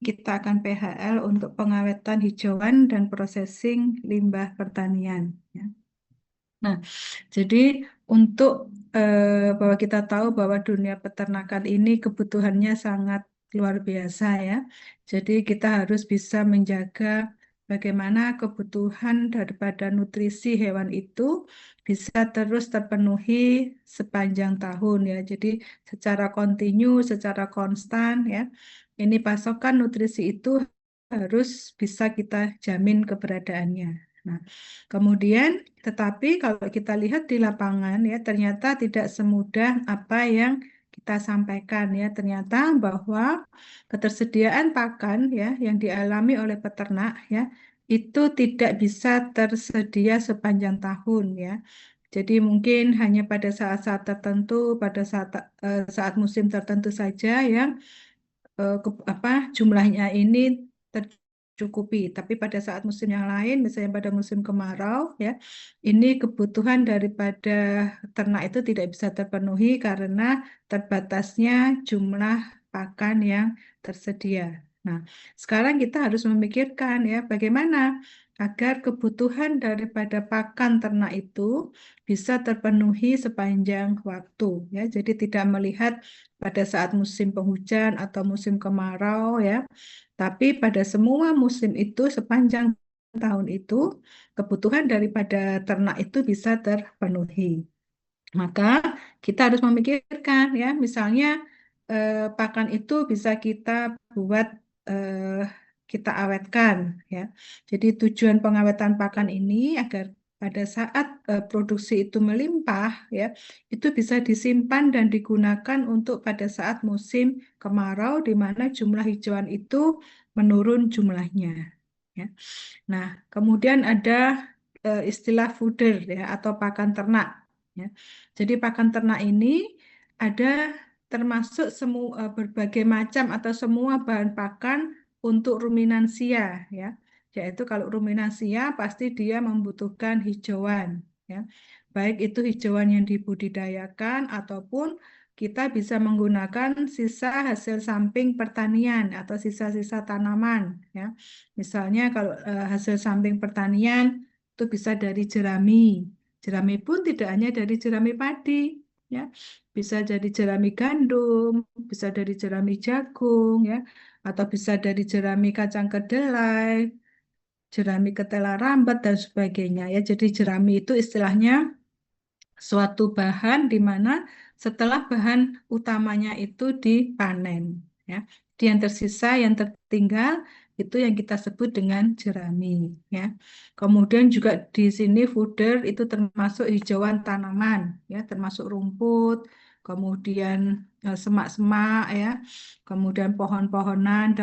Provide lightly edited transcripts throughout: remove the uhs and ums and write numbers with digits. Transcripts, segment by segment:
kita akan PHL untuk pengawetan hijauan dan processing limbah pertanian. Ya. Nah, jadi untuk bahwa kita tahu bahwa dunia peternakan ini kebutuhannya sangat luar biasa ya. Jadi kita harus bisa menjaga bagaimana kebutuhan daripada nutrisi hewan itu bisa terus terpenuhi sepanjang tahun ya. Jadi secara kontinu, secara konstan ya. Ini pasokan nutrisi itu harus bisa kita jamin keberadaannya. Nah, kemudian, tetapi kalau kita lihat di lapangan ya, ternyata tidak semudah apa yang kita sampaikan ya. Ternyata bahwa ketersediaan pakan ya yang dialami oleh peternak ya itu tidak bisa tersedia sepanjang tahun ya. Jadi mungkin hanya pada saat-saat tertentu, pada saat musim tertentu saja yang jumlahnya ini tercukupi. Tapi pada saat musim yang lain, misalnya pada musim kemarau, ya, ini kebutuhan daripada ternak itu tidak bisa terpenuhi karena terbatasnya jumlah pakan yang tersedia. Nah, sekarang kita harus memikirkan ya bagaimana agar kebutuhan daripada pakan ternak itu bisa terpenuhi sepanjang waktu ya. Jadi tidak melihat pada saat musim penghujan atau musim kemarau ya. Tapi pada semua musim itu sepanjang tahun itu kebutuhan daripada ternak itu bisa terpenuhi. Maka kita harus memikirkan ya, misalnya pakan itu bisa kita buat kita awetkan ya. Jadi tujuan pengawetan pakan ini agar pada saat produksi itu melimpah ya, itu bisa disimpan dan digunakan untuk pada saat musim kemarau di mana jumlah hijauan itu menurun jumlahnya ya. Nah, kemudian ada istilah fooder ya atau pakan ternak ya. Jadi pakan ternak ini ada termasuk semua berbagai macam atau semua bahan pakan untuk ruminansia ya. Yaitu kalau ruminansia pasti dia membutuhkan hijauan ya. Baik itu hijauan yang dibudidayakan ataupun kita bisa menggunakan sisa hasil samping pertanian atau sisa-sisa tanaman ya. Misalnya kalau hasil samping pertanian itu bisa dari jerami. Jerami pun tidak hanya dari jerami padi, ya. Bisa dari jerami gandum, bisa dari jerami jagung, ya, atau bisa dari jerami kacang kedelai, jerami ketela rambat dan sebagainya, ya. Jadi jerami itu istilahnya suatu bahan di mana setelah bahan utamanya itu dipanen, ya. Jadi yang tersisa, yang tertinggal itu yang kita sebut dengan jerami, ya. Kemudian juga di sini fooder itu termasuk hijauan tanaman, ya, termasuk rumput, kemudian semak-semak, ya, kemudian pohon-pohonan,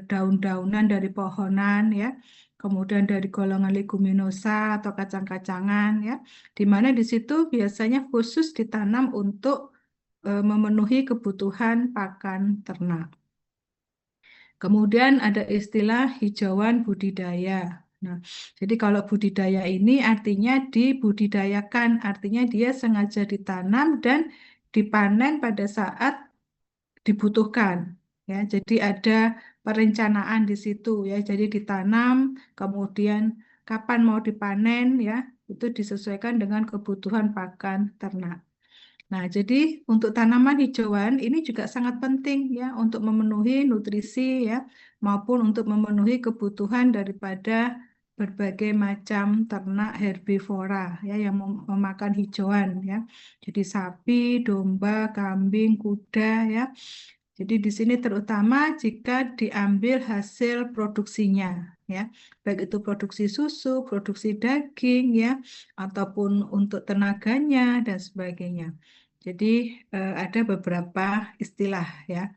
daun-daunan dari pohonan, ya, kemudian dari golongan leguminosa atau kacang-kacangan, ya di mana di situ biasanya khusus ditanam untuk memenuhi kebutuhan pakan ternak. Kemudian ada istilah hijauan budidaya. Nah, jadi kalau budidaya ini artinya dibudidayakan, artinya dia sengaja ditanam dan dipanen pada saat dibutuhkan. Ya, jadi ada perencanaan di situ ya. Jadi ditanam, kemudian kapan mau dipanen ya, itu disesuaikan dengan kebutuhan pakan ternak. Nah, jadi untuk tanaman hijauan ini juga sangat penting ya untuk memenuhi nutrisi ya maupun untuk memenuhi kebutuhan daripada berbagai macam ternak herbivora ya yang memakan hijauan ya. Jadi sapi, domba, kambing, kuda ya. Jadi di sini terutama jika diambil hasil produksinya ya. Baik itu produksi susu, produksi daging ya ataupun untuk tenaganya dan sebagainya. Jadi ada beberapa istilah ya.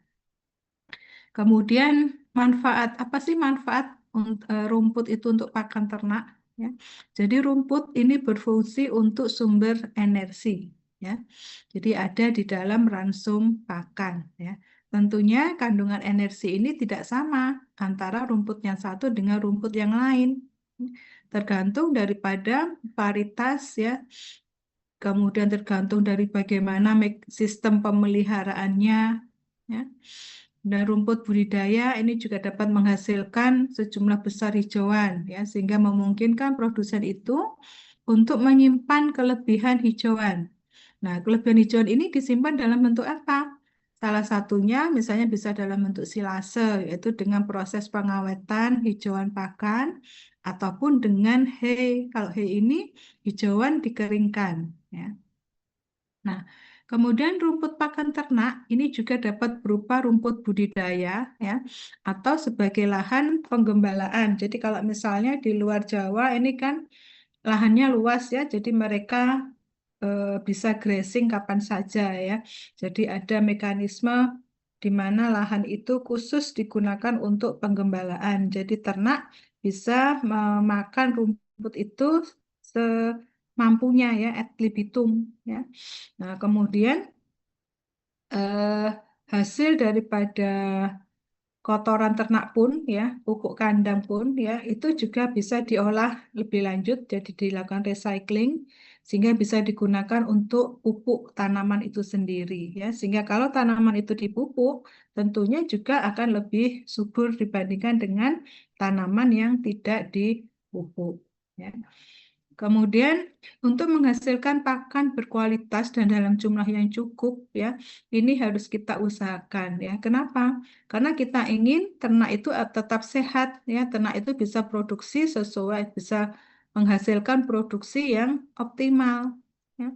Kemudian manfaat apa sih manfaat rumput itu untuk pakan ternak? Ya. Jadi rumput ini berfungsi untuk sumber energi ya. Jadi ada di dalam ransum pakan ya. Tentunya kandungan energi ini tidak sama antara rumput yang satu dengan rumput yang lain. Tergantung daripada paritas ya kemudian tergantung dari bagaimana sistem pemeliharaannya, ya. Dan rumput budidaya ini juga dapat menghasilkan sejumlah besar hijauan, ya, sehingga memungkinkan produsen itu untuk menyimpan kelebihan hijauan. Nah, kelebihan hijauan ini disimpan dalam bentuk apa? Salah satunya misalnya bisa dalam bentuk silase, yaitu dengan proses pengawetan hijauan pakan, ataupun dengan hay. Kalau hay ini hijauan dikeringkan, ya. Nah, kemudian rumput pakan ternak ini juga dapat berupa rumput budidaya, ya, atau sebagai lahan penggembalaan. Jadi kalau misalnya di luar Jawa ini kan lahannya luas, ya, jadi mereka bisa grazing kapan saja, ya. Jadi ada mekanisme di mana lahan itu khusus digunakan untuk penggembalaan. Jadi ternak bisa memakan rumput itu semampunya, ya, ad libitum, ya. Nah, kemudian eh, hasil daripada kotoran ternak pun, ya, pupuk kandang pun, ya, itu juga bisa diolah lebih lanjut, jadi dilakukan recycling sehingga bisa digunakan untuk pupuk tanaman itu sendiri, ya. Sehingga kalau tanaman itu dipupuk, tentunya juga akan lebih subur dibandingkan dengan tanaman yang tidak dipupuk, ya. Kemudian untuk menghasilkan pakan berkualitas dan dalam jumlah yang cukup, ya, ini harus kita usahakan, ya. Kenapa? Karena kita ingin ternak itu tetap sehat, ya, ternak itu bisa produksi sesuai, bisa menghasilkan produksi yang optimal, ya.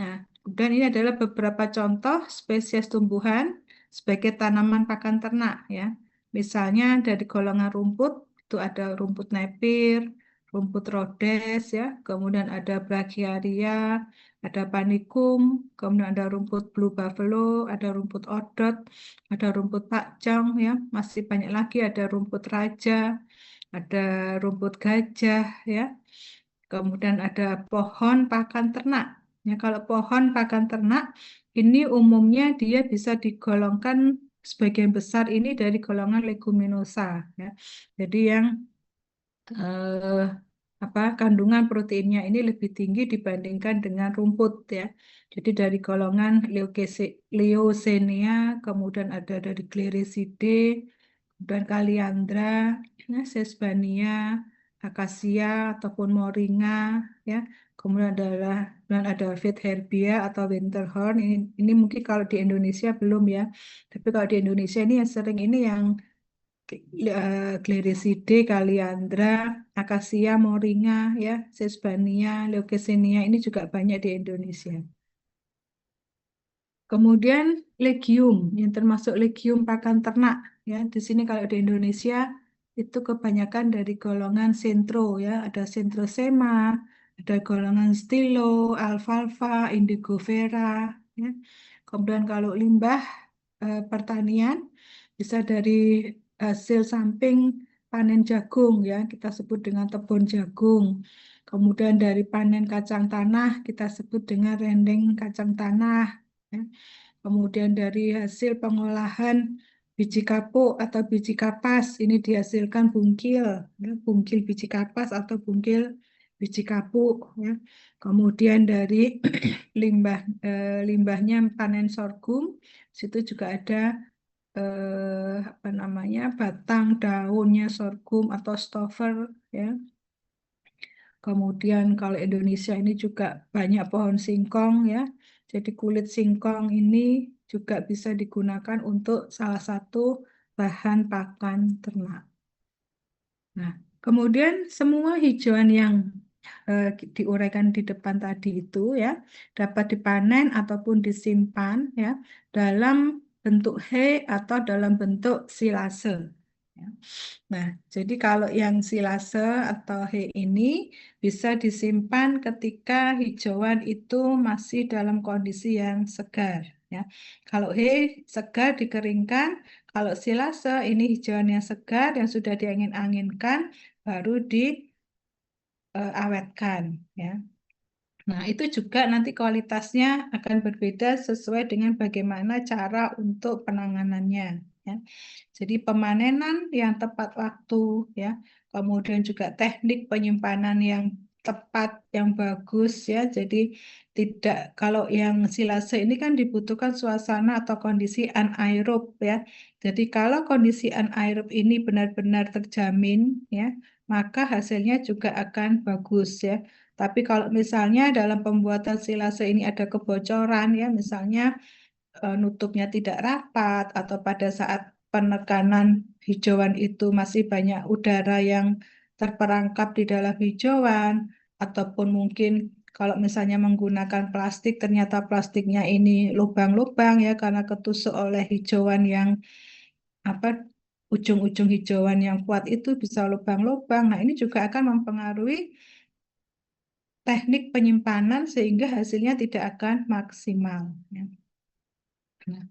Nah, dan ini adalah beberapa contoh spesies tumbuhan sebagai tanaman pakan ternak, ya. Misalnya dari golongan rumput itu ada rumput nipir, rumput rhodes, ya, kemudian ada brachiaria, ada panicum, kemudian ada rumput blue buffalo, ada rumput odot, ada rumput pakcong, ya, masih banyak lagi, ada rumput raja, ada rumput gajah, ya. Kemudian ada pohon pakan ternak. Ya, kalau pohon pakan ternak ini umumnya dia bisa digolongkan sebagian besar ini dari golongan leguminosa, ya. Jadi yang eh, kandungan proteinnya ini lebih tinggi dibandingkan dengan rumput, ya. Jadi dari golongan Leucaena, kemudian ada dari Gliricidae, dan Kaliandra, ya, Sesbania, Akasia ataupun Moringa, ya. Kemudian ada Herbia atau Winterhorn. Ini mungkin kalau di Indonesia belum, ya. Tapi kalau di Indonesia ini yang sering ini yang Gliricidae, Kaliandra, Akasia, Moringa, ya, Sesbania, Leucaena ini juga banyak di Indonesia. Kemudian legium yang termasuk legium pakan ternak, ya. Di sini kalau di Indonesia itu kebanyakan dari golongan sentro, ya. Ada centrosema, ada golongan stilo, alfalfa, indigo vera, ya. Kemudian kalau limbah pertanian bisa dari hasil samping panen jagung, ya, kita sebut dengan tebon jagung. Kemudian dari panen kacang tanah kita sebut dengan rendeng kacang tanah, ya. Kemudian dari hasil pengolahan biji kapuk atau biji kapas ini dihasilkan bungkil, ya, bungkil biji kapas atau bungkil biji kapuk, ya. Kemudian dari limbahnya panen sorghum, situ juga ada batang daunnya sorghum atau stover, ya. Kemudian kalau Indonesia ini juga banyak pohon singkong, ya. Jadi kulit singkong ini juga bisa digunakan untuk salah satu bahan pakan ternak. Nah, kemudian semua hijauan yang diuraikan di depan tadi itu, ya, dapat dipanen ataupun disimpan, ya, dalam bentuk hay atau dalam bentuk silase, ya. Nah, jadi kalau yang silase atau hay ini bisa disimpan ketika hijauan itu masih dalam kondisi yang segar, ya. Kalau hay segar dikeringkan, kalau silase ini hijauan yang segar yang sudah diangin-anginkan baru diawetkan, ya. Nah, itu juga nanti kualitasnya akan berbeda sesuai dengan bagaimana cara untuk penanganannya, ya. Jadi pemanenan yang tepat waktu, ya. Kemudian juga teknik penyimpanan yang tepat, yang bagus ya. Jadi tidak, kalau yang silase ini kan dibutuhkan suasana atau kondisi anaerob ya. Jadi kalau kondisi anaerob ini benar-benar terjamin ya, maka hasilnya juga akan bagus ya. Tapi kalau misalnya dalam pembuatan silase ini ada kebocoran ya, misalnya nutupnya tidak rapat atau pada saat penekanan hijauan itu masih banyak udara yang terperangkap di dalam hijauan, ataupun mungkin kalau misalnya menggunakan plastik ternyata plastiknya ini lubang-lubang ya karena ketusuk oleh hijauan yang apa, ujung-ujung hijauan yang kuat itu bisa lubang-lubang. Nah, ini juga akan mempengaruhi teknik penyimpanan sehingga hasilnya tidak akan maksimal ya. Nah,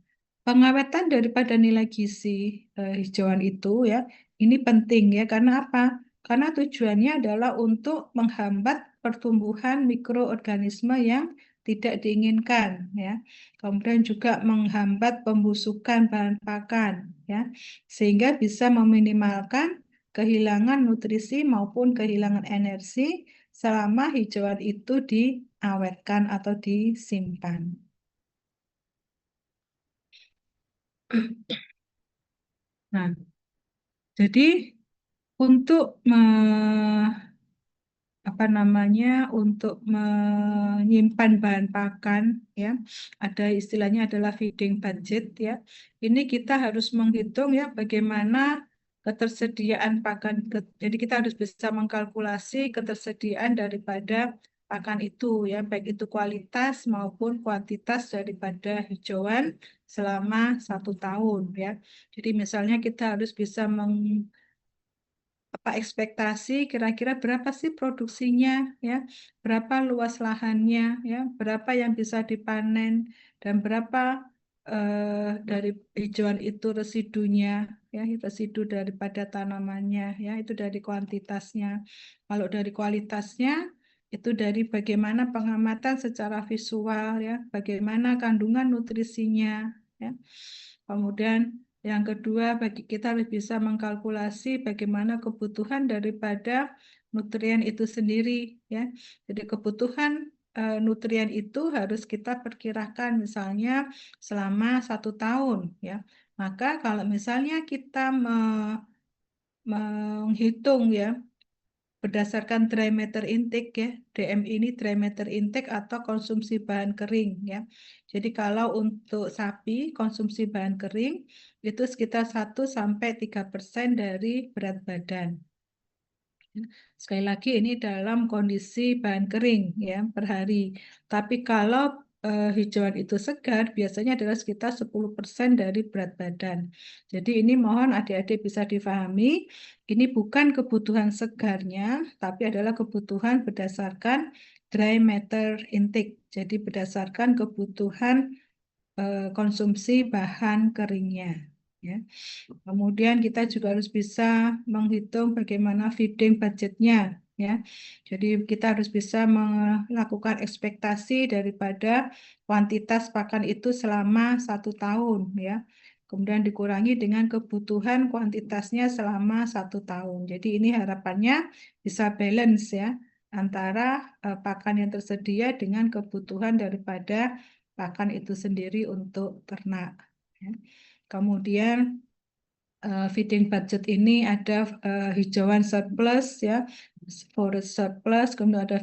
pengawetan daripada nilai gizi hijauan itu ya, ini penting ya. Karena apa? Karena tujuannya adalah untuk menghambat pertumbuhan mikroorganisme yang tidak diinginkan ya. Kemudian juga menghambat pembusukan bahan pakan ya, sehingga bisa meminimalkan kehilangan nutrisi maupun kehilangan energi selama hijauan itu diawetkan atau disimpan. Nah, jadi untuk apa namanya, untuk menyimpan bahan pakan ya, ada istilahnya adalah feeding budget ya. Ini kita harus menghitung ya bagaimana ketersediaan pakan. Jadi kita harus bisa mengkalkulasi ketersediaan daripada pakan itu ya, baik itu kualitas maupun kuantitas daripada hijauan selama 1 tahun ya. Jadi misalnya kita harus bisa apa ekspektasi kira-kira berapa sih produksinya ya, berapa luas lahannya ya, berapa yang bisa dipanen dan berapa dari hijauan itu residunya ya, residu daripada tanamannya ya, itu dari kuantitasnya. Kalau dari kualitasnya itu dari bagaimana pengamatan secara visual ya, bagaimana kandungan nutrisinya ya. Kemudian yang kedua, bagi kita harus bisa mengkalkulasi bagaimana kebutuhan daripada nutrien itu sendiri, ya. Jadi kebutuhan nutrien itu harus kita perkirakan, misalnya selama 1 tahun, ya. Maka kalau misalnya kita menghitung, ya, berdasarkan dry matter intake ya, DM ini dry matter intake atau konsumsi bahan kering ya. Jadi kalau untuk sapi konsumsi bahan kering itu sekitar 1 sampai 3% dari berat badan. Sekali lagi ini dalam kondisi bahan kering ya per hari. Tapi kalau hijauan itu segar biasanya adalah sekitar 10% dari berat badan. Jadi ini mohon adik-adik bisa difahami, ini bukan kebutuhan segarnya, tapi adalah kebutuhan berdasarkan dry matter intake. Jadi berdasarkan kebutuhan konsumsi bahan keringnya. Ya. Kemudian kita juga harus bisa menghitung bagaimana feeding budgetnya, ya. Jadi kita harus bisa melakukan ekspektasi daripada kuantitas pakan itu selama 1 tahun, ya. Kemudian dikurangi dengan kebutuhan kuantitasnya selama 1 tahun. Jadi ini harapannya bisa balance ya antara pakan yang tersedia dengan kebutuhan daripada pakan itu sendiri untuk ternak. Ya. Kemudian feeding budget ini ada hijauan surplus ya, forest surplus, kemudian ada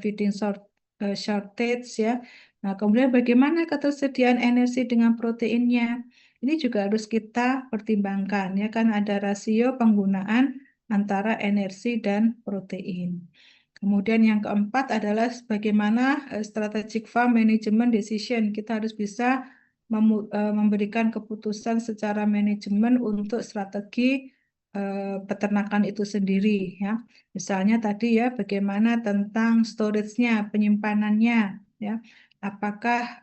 shortage ya. Nah, kemudian bagaimana ketersediaan energi dengan proteinnya? Ini juga harus kita pertimbangkan ya kan ada rasio penggunaan antara energi dan protein. Kemudian yang keempat adalah bagaimana strategic farm management decision. Kita harus bisa memberikan keputusan secara manajemen untuk strategi peternakan itu sendiri ya. Misalnya tadi ya bagaimana tentang storage-nya, penyimpanannya ya. Apakah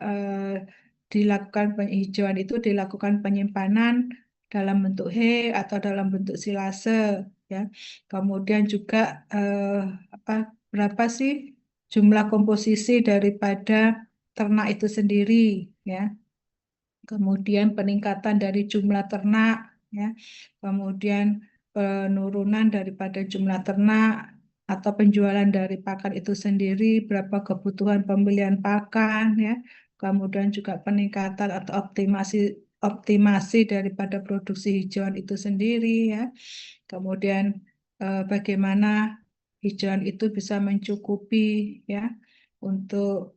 dilakukan penghijauan itu dilakukan penyimpanan dalam bentuk hay atau dalam bentuk silase ya. Kemudian juga apa berapa sih jumlah komposisi daripada ternak itu sendiri ya. Kemudian peningkatan dari jumlah ternak, ya, kemudian penurunan daripada jumlah ternak, atau penjualan dari pakan itu sendiri, berapa kebutuhan pembelian pakan ya, kemudian juga peningkatan atau optimasi optimasi daripada produksi hijauan itu sendiri ya. Kemudian bagaimana hijauan itu bisa mencukupi ya untuk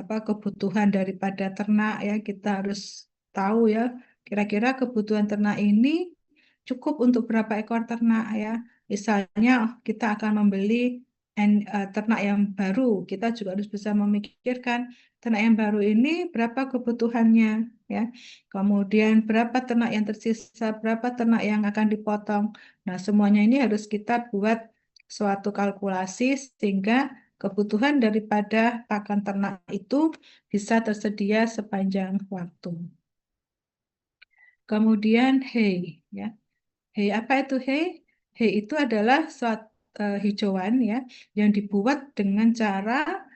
kebutuhan daripada ternak ya. Kita harus tahu ya kira-kira kebutuhan ternak ini cukup untuk berapa ekor ternak ya. Misalnya kita akan membeli ternak yang baru, kita juga harus bisa memikirkan ternak yang baru ini berapa kebutuhannya ya. Kemudian berapa ternak yang tersisa, berapa ternak yang akan dipotong. Nah, semuanya ini harus kita buat suatu kalkulasi sehingga kebutuhan daripada pakan ternak itu bisa tersedia sepanjang waktu. Kemudian hay ya. Hay apa itu hay? Hay itu adalah suatu hijauan ya yang dibuat dengan cara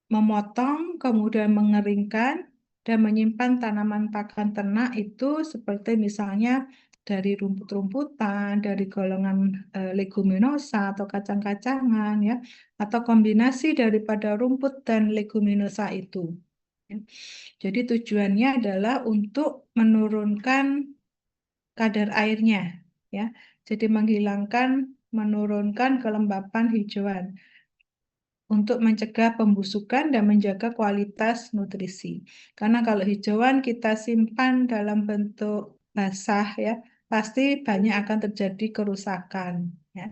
memotong, kemudian mengeringkan dan menyimpan tanaman pakan ternak itu seperti misalnya dari rumput-rumputan, dari golongan leguminosa atau kacang-kacangan ya, atau kombinasi daripada rumput dan leguminosa itu. Ya. Jadi tujuannya adalah untuk menurunkan kadar airnya ya. Jadi menurunkan kelembapan hijauan untuk mencegah pembusukan dan menjaga kualitas nutrisi. Karena kalau hijauan kita simpan dalam bentuk basah ya, pasti banyak akan terjadi kerusakan ya.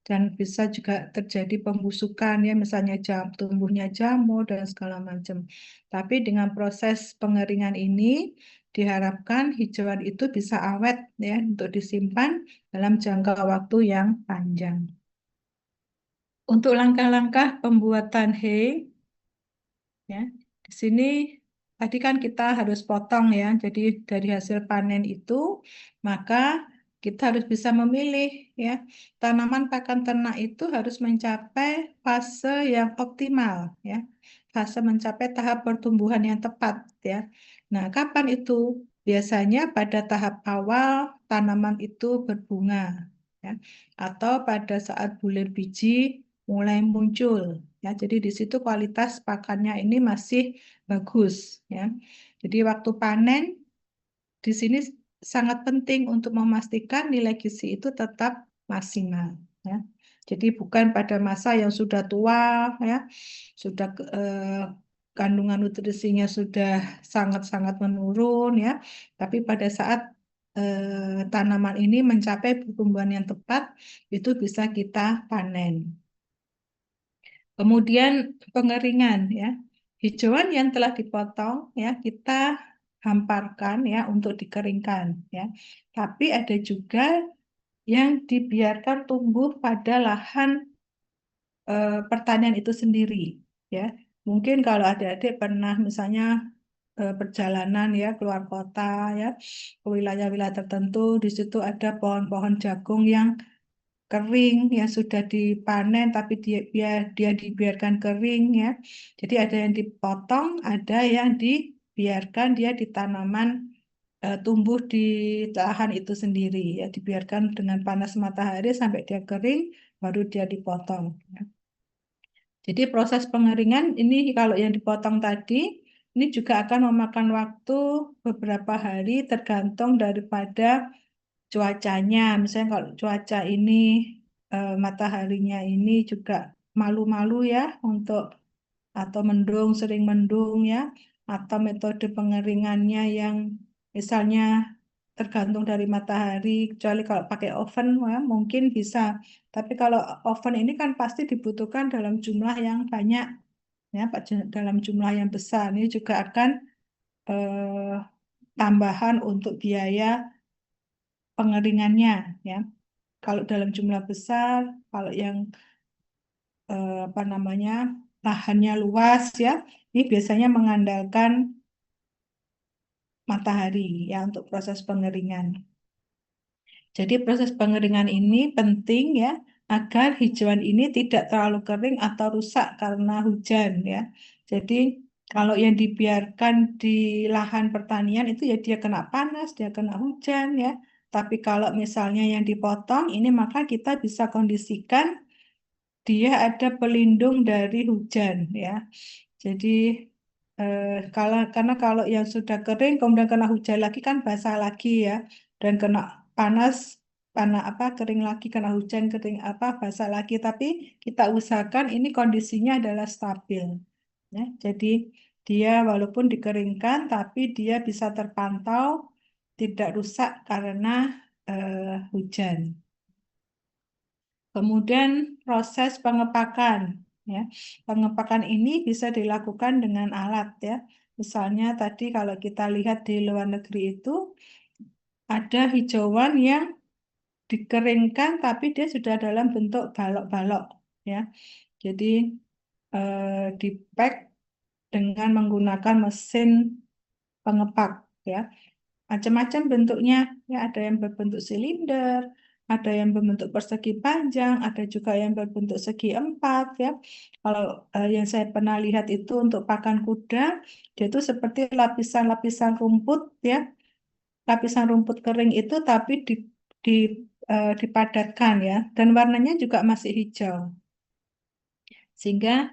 Dan bisa juga terjadi pembusukan ya, misalnya tumbuhnya jamur dan segala macam. Tapi dengan proses pengeringan ini diharapkan hijauan itu bisa awet ya untuk disimpan dalam jangka waktu yang panjang. Untuk langkah-langkah pembuatan hay, ya, di sini tadi kan kita harus potong ya. Jadi dari hasil panen itu, maka kita harus bisa memilih ya. Tanaman pakan ternak itu harus mencapai fase yang optimal ya. Fase mencapai tahap pertumbuhan yang tepat ya. Nah, kapan itu? Biasanya pada tahap awal tanaman itu berbunga ya. Atau pada saat bulir biji mulai muncul ya. Jadi di situ kualitas pakannya ini masih bagus ya. Jadi waktu panen di sini sangat penting untuk memastikan nilai gizi itu tetap maksimal ya. Jadi bukan pada masa yang sudah tua ya, sudah kandungan nutrisinya sudah sangat-sangat menurun ya, tapi pada saat tanaman ini mencapai pertumbuhan yang tepat itu bisa kita panen. Kemudian pengeringan ya. Hijauan yang telah dipotong ya kita hamparkan ya untuk dikeringkan ya. Tapi ada juga yang dibiarkan tumbuh pada lahan pertanian itu sendiri ya. Mungkin kalau adik-adik pernah misalnya perjalanan ya keluar kota ya ke wilayah-wilayah tertentu, di situ ada pohon-pohon jagung yang kering yang sudah dipanen tapi dia dibiarkan kering ya. Jadi ada yang dipotong, ada yang dibiarkan dia di tanaman tumbuh di lahan itu sendiri ya, dibiarkan dengan panas matahari sampai dia kering baru dia dipotong ya. Jadi proses pengeringan ini kalau yang dipotong tadi ini juga akan memakan waktu beberapa hari tergantung daripada cuacanya. Misalnya kalau cuaca ini mataharinya ini juga malu-malu ya untuk atau mendung sering mendung ya atau metode pengeringannya yang misalnya tergantung dari matahari kecuali kalau pakai oven ya, mungkin bisa. Tapi kalau oven ini kan pasti dibutuhkan dalam jumlah yang banyak ya dalam jumlah yang besar. Ini juga akan eh, tambahan untuk biaya pengeringannya ya. Kalau dalam jumlah besar, kalau yang apa namanya lahannya luas ya, ini biasanya mengandalkan matahari ya untuk proses pengeringan. Jadi proses pengeringan ini penting ya agar hijauan ini tidak terlalu kering atau rusak karena hujan ya. Jadi kalau yang dibiarkan di lahan pertanian itu ya dia kena panas, dia kena hujan ya. Tapi kalau misalnya yang dipotong ini maka kita bisa kondisikan dia ada pelindung dari hujan ya. Jadi karena kalau yang sudah kering kemudian kena hujan lagi kan basah lagi ya, dan kena panas, apa kering lagi, kena hujan kering apa basah lagi. Tapi kita usahakan ini kondisinya adalah stabil ya. Jadi dia walaupun dikeringkan tapi dia bisa terpantau tidak rusak karena hujan. Kemudian proses pengepakan ya. Pengepakan ini bisa dilakukan dengan alat ya. Misalnya tadi kalau kita lihat di luar negeri itu ada hijauan yang dikeringkan tapi dia sudah dalam bentuk balok-balok ya. Jadi dipack dengan menggunakan mesin pengepak ya. Macam-macam bentuknya, ya ada yang berbentuk silinder, ada yang berbentuk persegi panjang, ada juga yang berbentuk segi empat ya. Kalau yang saya pernah lihat itu untuk pakan kuda, dia itu seperti lapisan-lapisan rumput ya, lapisan rumput kering itu tapi di, dipadatkan ya, dan warnanya juga masih hijau. Sehingga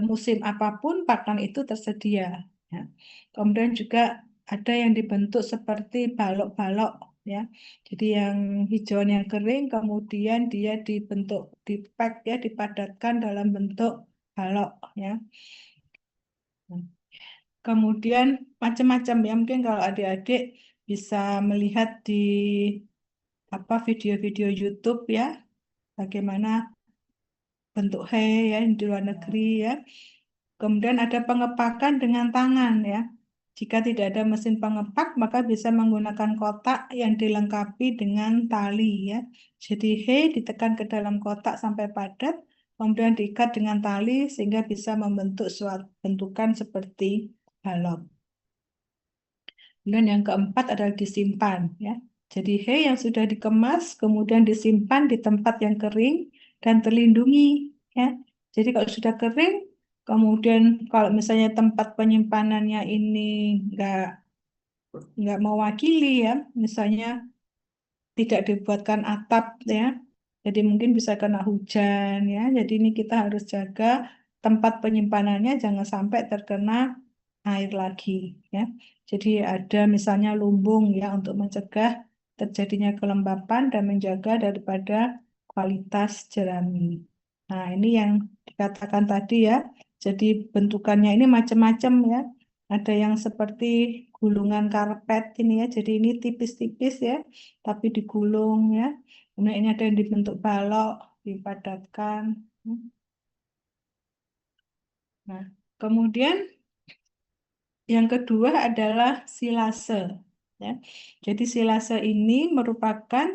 musim apapun pakan itu tersedia. Ya. Kemudian juga ada yang dibentuk seperti balok-balok ya. Jadi yang hijauan yang kering kemudian dia dibentuk dipack ya, dipadatkan dalam bentuk balok ya. Kemudian macam-macam ya, mungkin kalau adik-adik bisa melihat di apa video-video YouTube ya, bagaimana bentuk hay ya di luar negeri ya. Kemudian ada pengepakan dengan tangan ya. Jika tidak ada mesin pengepak, maka bisa menggunakan kotak yang dilengkapi dengan tali ya. Jadi hay ditekan ke dalam kotak sampai padat, kemudian diikat dengan tali sehingga bisa membentuk suatu bentukan seperti balok. Kemudian yang keempat adalah disimpan ya. Jadi hay yang sudah dikemas kemudian disimpan di tempat yang kering dan terlindungi ya. Jadi kalau sudah kering, kemudian kalau misalnya tempat penyimpanannya ini nggak nggak mewakili ya, misalnya tidak dibuatkan atap ya, jadi mungkin bisa kena hujan ya. Jadi ini kita harus jaga tempat penyimpanannya jangan sampai terkena air lagi ya. Jadi ada misalnya lumbung ya untuk mencegah terjadinya kelembapan dan menjaga daripada kualitas jerami. Nah, ini yang dikatakan tadi ya. Jadi bentukannya ini macam-macam ya. Ada yang seperti gulungan karpet ini ya. Jadi ini tipis-tipis ya, tapi digulung ya. Kemudian ini ada yang dibentuk balok, dipadatkan. Nah, kemudian yang kedua adalah silase. Ya. Jadi silase ini merupakan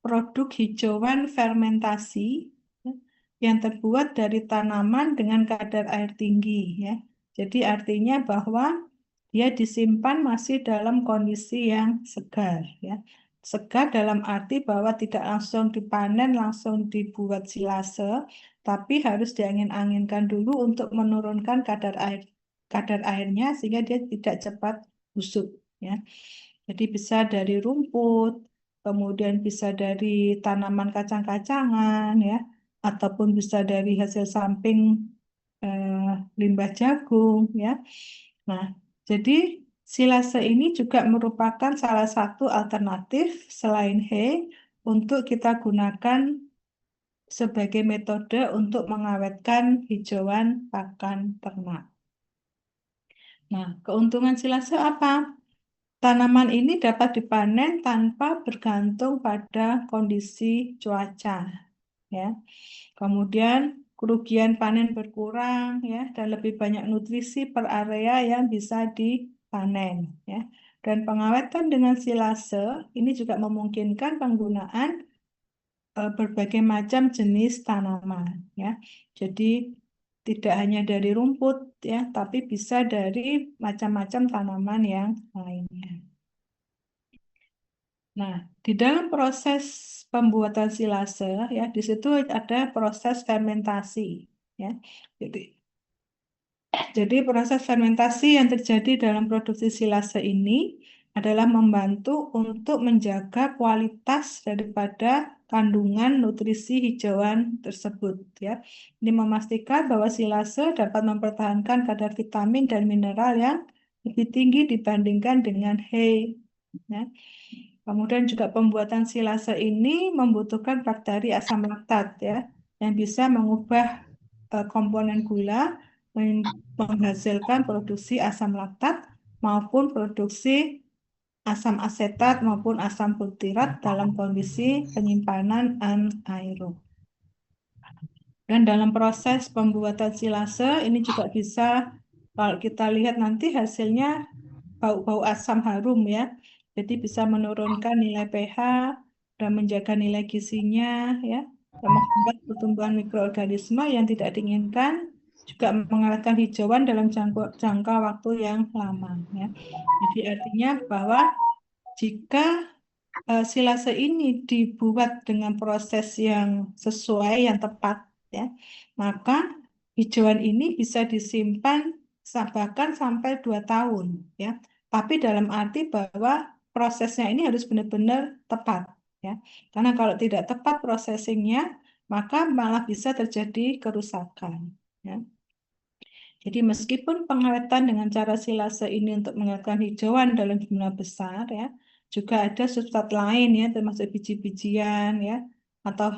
produk hijauan fermentasi ya, yang terbuat dari tanaman dengan kadar air tinggi. Ya. Jadi artinya bahwa dia disimpan masih dalam kondisi yang segar. Ya. Segar dalam arti bahwa tidak langsung dipanen, langsung dibuat silase, tapi harus diangin-anginkan dulu untuk menurunkan kadar airnya sehingga dia tidak cepat busuk ya. Jadi bisa dari rumput, kemudian bisa dari tanaman kacang-kacangan ya, ataupun bisa dari hasil samping limbah jagung ya. Nah, jadi silase ini juga merupakan salah satu alternatif selain hay untuk kita gunakan sebagai metode untuk mengawetkan hijauan pakan ternak. Nah, keuntungan silase apa? Tanaman ini dapat dipanen tanpa bergantung pada kondisi cuaca, ya. Kemudian kerugian panen berkurang, ya, dan lebih banyak nutrisi per area yang bisa dipanen, ya. Dan pengawetan dengan silase ini juga memungkinkan penggunaan berbagai macam jenis tanaman, ya. Jadi tidak hanya dari rumput, ya, tapi bisa dari macam-macam tanaman yang lainnya. Nah, di dalam proses pembuatan silase ya, di situ ada proses fermentasi ya. Jadi, jadi proses fermentasi yang terjadi dalam produksi silase ini adalah membantu untuk menjaga kualitas daripada kandungan nutrisi hijauan tersebut ya. Ini memastikan bahwa silase dapat mempertahankan kadar vitamin dan mineral yang lebih tinggi dibandingkan dengan hay. Ya. Kemudian juga pembuatan silase ini membutuhkan bakteri asam laktat ya, yang bisa mengubah komponen gula menghasilkan produksi asam laktat maupun produksi asam asetat maupun asam butirat dalam kondisi penyimpanan anaerob. Dan dalam proses pembuatan silase ini juga bisa, kalau kita lihat nanti hasilnya bau-bau asam harum ya. Jadi bisa menurunkan nilai pH dan menjaga nilai gizinya ya. Dan menghambat pertumbuhan mikroorganisme yang tidak diinginkan, juga mengalahkan hijauan dalam jangka waktu yang lama ya. Jadi artinya bahwa jika silase ini dibuat dengan proses yang sesuai, yang tepat, ya, maka hijauan ini bisa disimpan bahkan sampai 2 tahun, ya. Tapi dalam arti bahwa prosesnya ini harus benar-benar tepat, ya. Karena kalau tidak tepat prosesinya, maka malah bisa terjadi kerusakan, ya. Jadi meskipun pengawetan dengan cara silase ini untuk menghasilkan hijauan dalam jumlah besar ya, juga ada substrat lain ya, termasuk biji-bijian ya, atau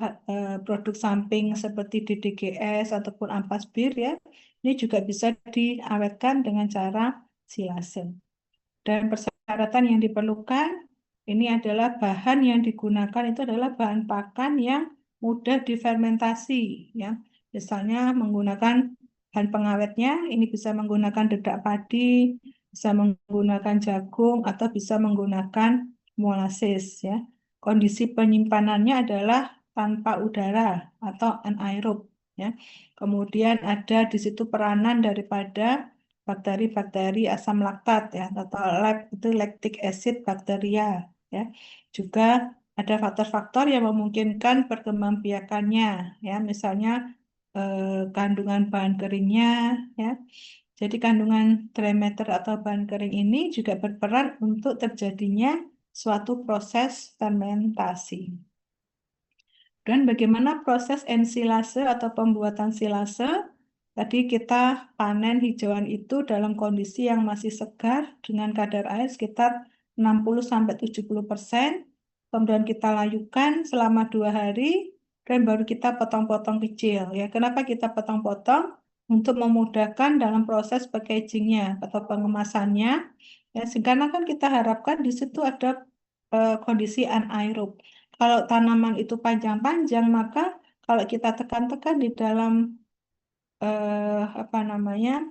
produk samping seperti DDGS ataupun ampas bir ya, ini juga bisa diawetkan dengan cara silase. Dan persyaratan yang diperlukan ini adalah bahan yang digunakan itu adalah bahan pakan yang mudah difermentasi ya. Misalnya menggunakan bahan pengawetnya ini bisa menggunakan dedak padi, bisa menggunakan jagung atau bisa menggunakan molasses ya. Kondisi penyimpanannya adalah tanpa udara atau anaerob ya. Kemudian ada di situ peranan daripada bakteri-bakteri asam laktat ya atau itu lactic acid bakteria ya. Juga ada faktor-faktor yang memungkinkan perkembangbiakannya ya, misalnya kandungan bahan keringnya ya. Jadi kandungan dry matter atau bahan kering ini juga berperan untuk terjadinya suatu proses fermentasi. Dan bagaimana proses ensilase atau pembuatan silase? Tadi kita panen hijauan itu dalam kondisi yang masih segar dengan kadar air sekitar 60-70%. Kemudian kita layukan selama 2 hari dan baru kita potong-potong kecil. Ya, kenapa kita potong-potong? Untuk memudahkan dalam proses packagingnya atau pengemasannya. Ya, karena kan kita harapkan di situ ada kondisi anaerob. Kalau tanaman itu panjang-panjang, maka kalau kita tekan-tekan di dalam apa namanya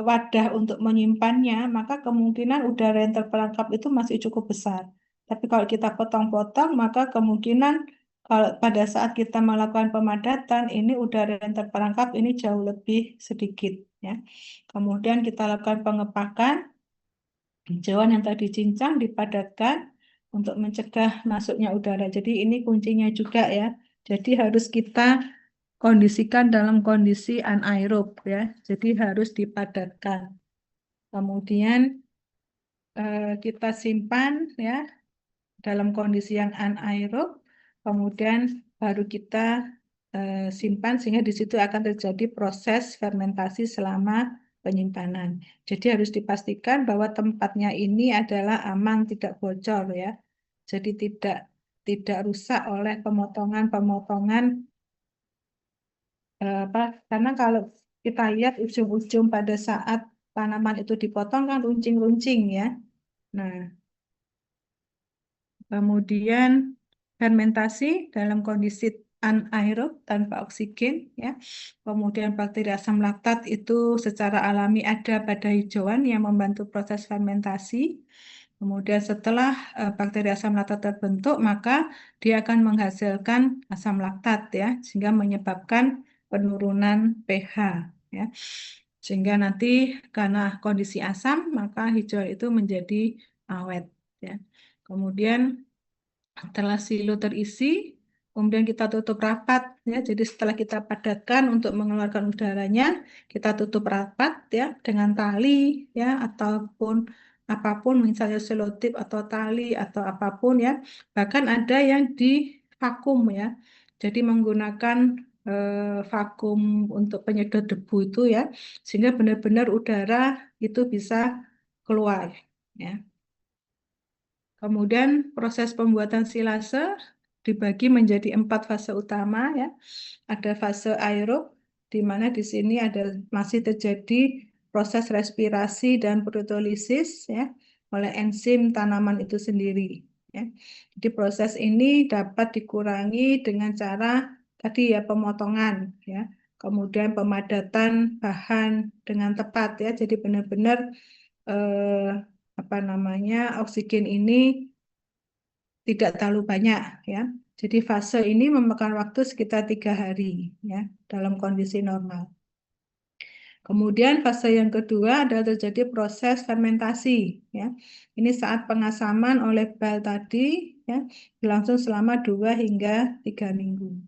wadah untuk menyimpannya, maka kemungkinan udara yang terperangkap itu masih cukup besar. Tapi kalau kita potong-potong, maka kemungkinan kalau pada saat kita melakukan pemadatan, ini udara yang terperangkap ini jauh lebih sedikit. Ya. Kemudian kita lakukan pengepakan, hijauan yang tadi cincang dipadatkan untuk mencegah masuknya udara. Jadi ini kuncinya juga ya. Jadi harus kita kondisikan dalam kondisi anaerob ya. Jadi harus dipadatkan. Kemudian kita simpan ya dalam kondisi yang anaerob. Kemudian baru kita simpan sehingga di situ akan terjadi proses fermentasi selama penyimpanan. Jadi harus dipastikan bahwa tempatnya ini adalah aman, tidak bocor ya. Jadi tidak rusak oleh pemotongan-pemotongan apa? Karena kalau kita lihat ujung-ujung pada saat tanaman itu dipotong kan runcing-runcing ya. Nah, kemudian fermentasi dalam kondisi anaerob tanpa oksigen ya. Kemudian bakteri asam laktat itu secara alami ada pada hijauan yang membantu proses fermentasi. Kemudian setelah bakteri asam laktat terbentuk, maka dia akan menghasilkan asam laktat ya, sehingga menyebabkan penurunan pH ya. Sehingga nanti karena kondisi asam, maka hijauan itu menjadi awet ya. Kemudian setelah silo terisi, kemudian kita tutup rapat ya. Jadi setelah kita padatkan untuk mengeluarkan udaranya, kita tutup rapat ya dengan tali ya ataupun apapun misalnya selotip atau tali atau apapun ya. Bahkan ada yang di vakum ya. Jadi menggunakan vakum untuk penyedot debu itu ya, sehingga benar-benar udara itu bisa keluar ya. Kemudian proses pembuatan silase dibagi menjadi 4 fase utama ya. Ada fase aerob, di mana di sini masih terjadi proses respirasi dan protolisis ya oleh enzim tanaman itu sendiri. Ya. Jadi proses ini dapat dikurangi dengan cara tadi ya pemotongan ya, kemudian pemadatan bahan dengan tepat ya. Jadi benar-benar eh, apa namanya oksigen ini tidak terlalu banyak ya. Jadi fase ini memakan waktu sekitar 3 hari ya dalam kondisi normal. Kemudian fase yang kedua adalah terjadi proses fermentasi ya. Ini saat pengasaman oleh bal tadi ya berlangsung selama 2 hingga 3 minggu.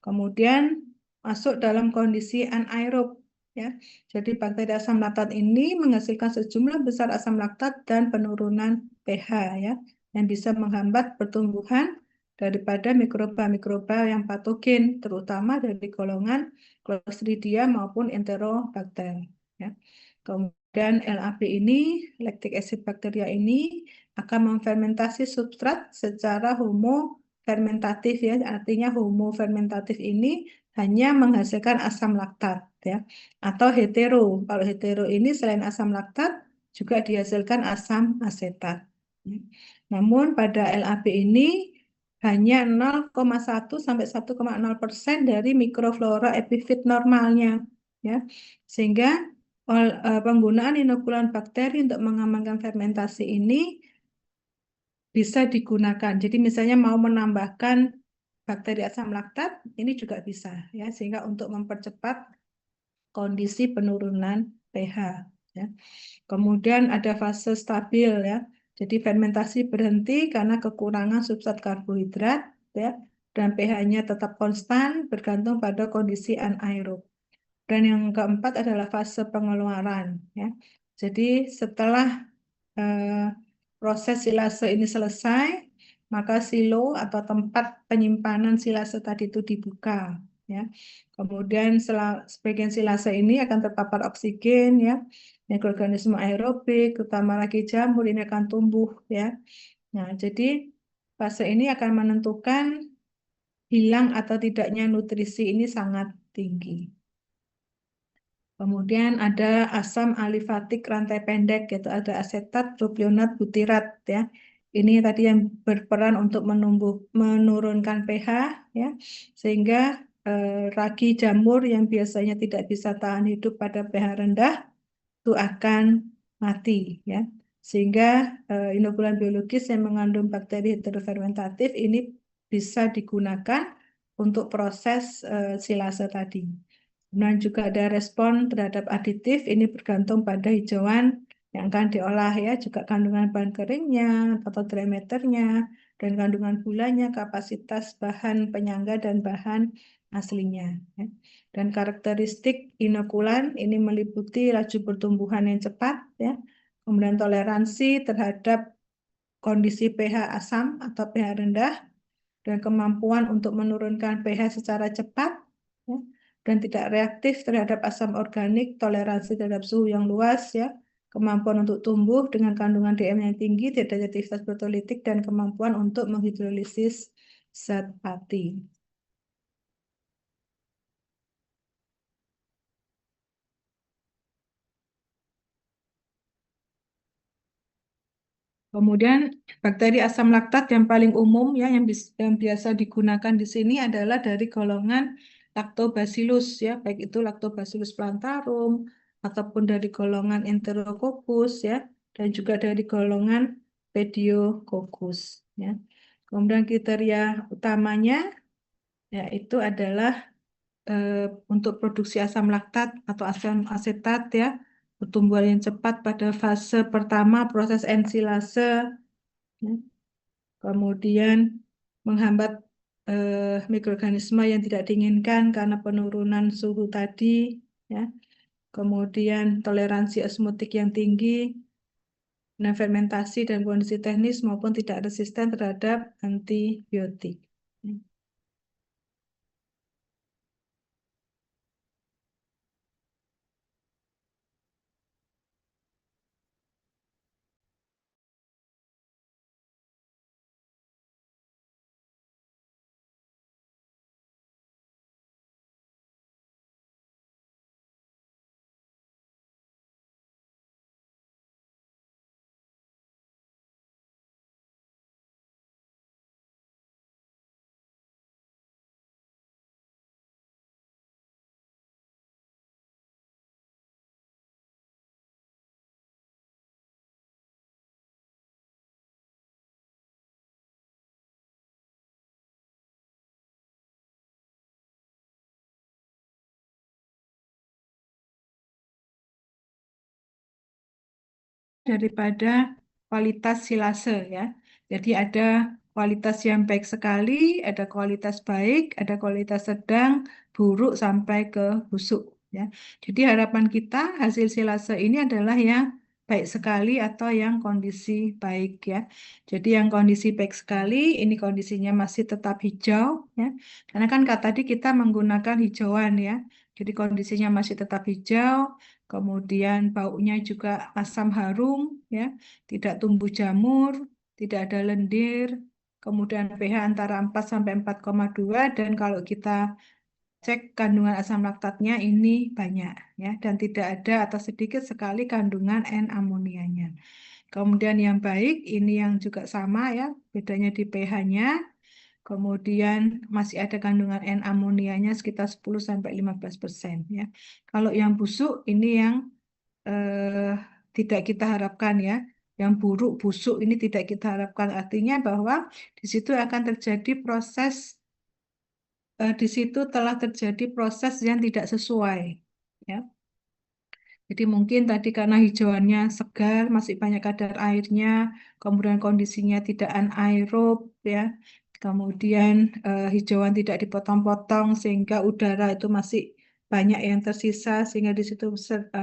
Kemudian masuk dalam kondisi anaerob ya. Jadi bakteri asam laktat ini menghasilkan sejumlah besar asam laktat dan penurunan pH ya yang bisa menghambat pertumbuhan daripada mikroba-mikroba yang patogen terutama dari golongan Clostridia maupun Enterobacter ya. Kemudian LAB ini, lactic acid bacteria ini akan memfermentasi substrat secara homofermentatif ya, artinya homofermentatif ini hanya menghasilkan asam laktat ya, atau hetero. Kalau hetero ini selain asam laktat juga dihasilkan asam asetat. Ya. Namun pada LAB ini hanya 0,1 sampai 1,0% dari mikroflora epifit normalnya ya. Sehingga penggunaan inokulan bakteri untuk mengamankan fermentasi ini bisa digunakan. Jadi misalnya mau menambahkan bakteri asam laktat, ini juga bisa ya, sehingga untuk mempercepat kondisi penurunan pH ya. Kemudian ada fase stabil ya. Jadi fermentasi berhenti karena kekurangan substrat karbohidrat ya, dan pH-nya tetap konstan bergantung pada kondisi anaerob. Dan yang keempat adalah fase pengeluaran ya. Jadi setelah eh, proses silase ini selesai, maka silo atau tempat penyimpanan silase tadi itu dibuka ya. Kemudian sebagian silase ini akan terpapar oksigen ya. Mikroorganisme aerobik, terutama lagi jamur ini akan tumbuh ya. Nah, jadi fase ini akan menentukan hilang atau tidaknya nutrisi ini sangat tinggi. Kemudian ada asam alifatik rantai pendek, yaitu ada asetat, propionat, butirat ya. Ini tadi yang berperan untuk menurunkan pH ya, sehingga ragi jamur yang biasanya tidak bisa tahan hidup pada pH rendah itu akan mati ya. Sehingga inokulan biologis yang mengandung bakteri heterofermentatif ini bisa digunakan untuk proses silase tadi. Dan juga ada respon terhadap aditif, ini bergantung pada hijauan yang akan diolah ya, juga kandungan bahan keringnya, atau diameternya, dan kandungan gulanya, kapasitas bahan penyangga dan bahan aslinya. Ya. Dan karakteristik inokulan ini meliputi laju pertumbuhan yang cepat, ya, kemudian toleransi terhadap kondisi pH asam atau pH rendah, dan kemampuan untuk menurunkan pH secara cepat, ya, dan tidak reaktif terhadap asam organik, toleransi terhadap suhu yang luas, ya, kemampuan untuk tumbuh dengan kandungan DM yang tinggi, tidak ada aktivitas protolitik, dan kemampuan untuk menghidrolisis zat pati. Kemudian bakteri asam laktat yang paling umum ya yang biasa digunakan di sini adalah dari golongan Lactobacillus ya, baik itu Lactobacillus plantarum ataupun dari golongan Enterococcus ya, dan juga dari golongan Pediococcus ya. Kemudian kriteria utamanya yaitu adalah eh, untuk produksi asam laktat atau asam asetat ya, pertumbuhan yang cepat pada fase pertama proses ensilase, ya. Kemudian menghambat mikroorganisme yang tidak diinginkan karena penurunan suhu tadi, ya. Kemudian toleransi osmotik yang tinggi, nah fermentasi dan kondisi teknis maupun tidak resisten terhadap antibiotik. Daripada kualitas silase, ya. Jadi ada kualitas yang baik sekali, ada kualitas baik, ada kualitas sedang, buruk sampai ke busuk, ya. Jadi harapan kita hasil silase ini adalah yang baik sekali atau yang kondisi baik, ya. Jadi yang kondisi baik sekali ini kondisinya masih tetap hijau, ya. Karena kan tadi kita menggunakan hijauan, ya. Jadi kondisinya masih tetap hijau. Kemudian baunya juga asam harum, ya, tidak tumbuh jamur, tidak ada lendir. Kemudian pH antara 4 sampai 4,2 dan kalau kita cek kandungan asam laktatnya ini banyak, ya, dan tidak ada atau sedikit sekali kandungan N-amonianya. Kemudian yang baik ini yang juga sama, ya, bedanya di pH-nya. Kemudian masih ada kandungan N-amonianya sekitar 10 sampai 15%, ya. Kalau yang busuk ini yang eh, tidak kita harapkan, ya. Yang buruk, busuk ini tidak kita harapkan. Artinya bahwa di situ akan terjadi proses, di situ telah terjadi proses yang tidak sesuai. Ya. Jadi mungkin tadi karena hijauannya segar, masih banyak kadar airnya, kemudian kondisinya tidak anaerob, ya. Kemudian hijauan tidak dipotong-potong sehingga udara itu masih banyak yang tersisa sehingga di situ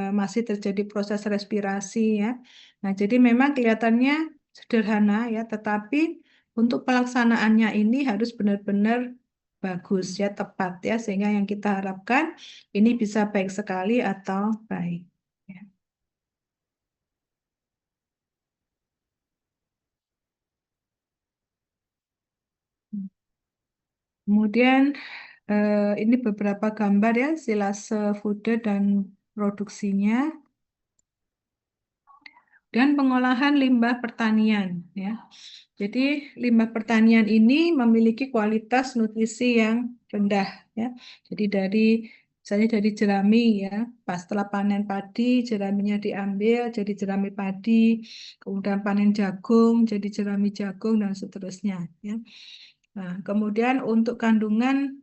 masih terjadi proses respirasi, ya. Nah, jadi memang kelihatannya sederhana, ya, tetapi untuk pelaksanaannya ini harus benar-benar bagus, ya, tepat, ya, sehingga yang kita harapkan ini bisa baik sekali atau baik. Ya. Kemudian ini beberapa gambar, ya, silase fooder dan produksinya dan pengolahan limbah pertanian, ya. Jadi limbah pertanian ini memiliki kualitas nutrisi yang rendah, ya. Jadi misalnya dari jerami, ya, pas setelah panen padi jeraminya diambil jadi jerami padi, kemudian panen jagung jadi jerami jagung dan seterusnya, ya. Nah, kemudian untuk kandungan